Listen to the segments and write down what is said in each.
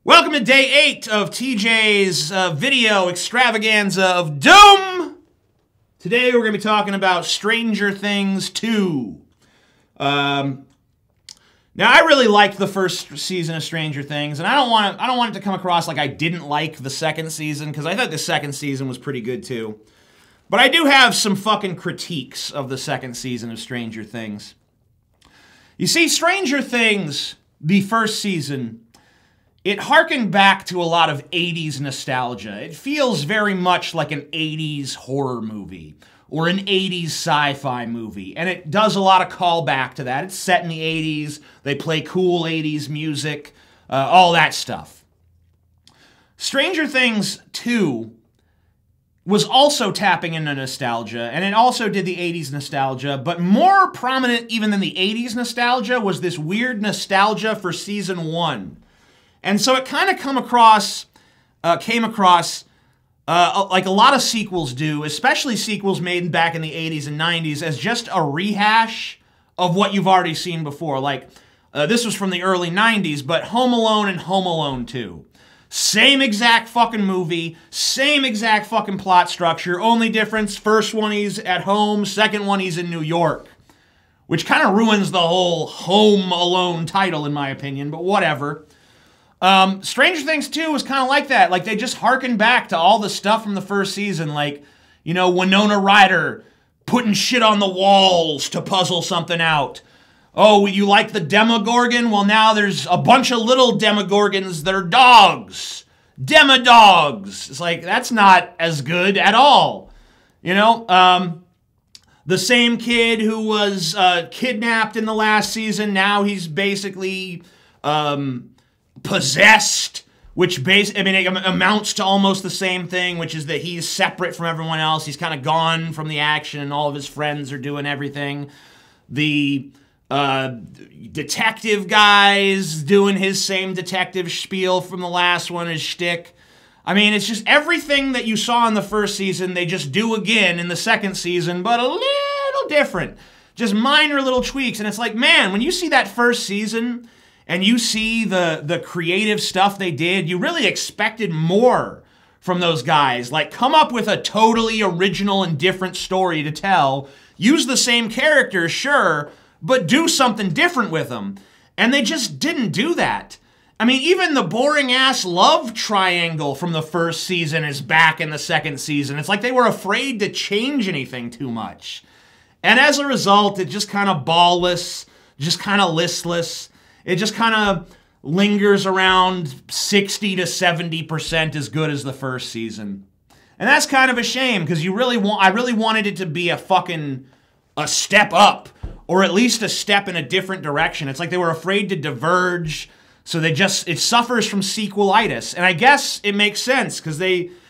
Welcome to day 8 of TJ's video extravaganza of doom. Today we're going to be talking about Stranger Things 2. Now I really liked the first season of Stranger Things, and I don't want it to come across like I didn't like the second season, because I thought the second season was pretty good too. But I do have some fucking critiques of the second season of Stranger Things. You see, Stranger Things, the first season, it harkened back to a lot of 80s nostalgia. It feels very much like an 80s horror movie or an 80s sci-fi movie, and it does a lot of callback to that. It's set in the 80s, they play cool 80s music, all that stuff. Stranger Things 2 was also tapping into nostalgia, and it also did the 80s nostalgia, but more prominent even than the 80s nostalgia was this weird nostalgia for season 1. And so it kind of came across like a lot of sequels do, especially sequels made back in the 80s and 90s, as just a rehash of what you've already seen before. Like, this was from the early 90s, but Home Alone and Home Alone 2. Same exact fucking movie, same exact fucking plot structure, only difference, first one he's at home, second one he's in New York. Which kind of ruins the whole Home Alone title, in my opinion, but whatever. Stranger Things 2 was kind of like that. Like, they just harkened back to all the stuff from the first season. Like, you know, Winona Ryder putting shit on the walls to puzzle something out. Oh, you like the Demogorgon? Well, now there's a bunch of little Demogorgons that are dogs. Demodogs. It's like, that's not as good at all. You know, the same kid who was kidnapped in the last season, now he's basically possessed, which it amounts to almost the same thing, which is that he's separate from everyone else. He's kind of gone from the action, and all of his friends are doing everything. The detective guy's doing his same detective spiel from the last one, his shtick. I mean, it's just everything that you saw in the first season, they just do again in the second season, but a little different. Just minor little tweaks, and it's like, man, when you see that first season and you see the creative stuff they did, you really expected more from those guys. Like, come up with a totally original and different story to tell. Use the same characters, sure, but do something different with them. And they just didn't do that. I mean, even the boring-ass love triangle from the first season is back in the second season. It's like they were afraid to change anything too much. And as a result, it just kind of ballless, just kind of listless. It just kind of lingers around 60 to 70% as good as the first season. And that's kind of a shame, because I really wanted it to be a step up, or at least a step in a different direction. It's like they were afraid to diverge, so it suffers from sequelitis. And I guess it makes sense, because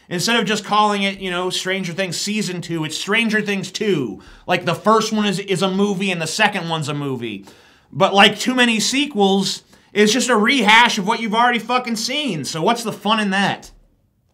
instead of just calling it, you know, Stranger Things Season 2, it's Stranger Things 2. Like, the first one is a movie and the second one's a movie. But like too many sequels, it's just a rehash of what you've already fucking seen. So what's the fun in that?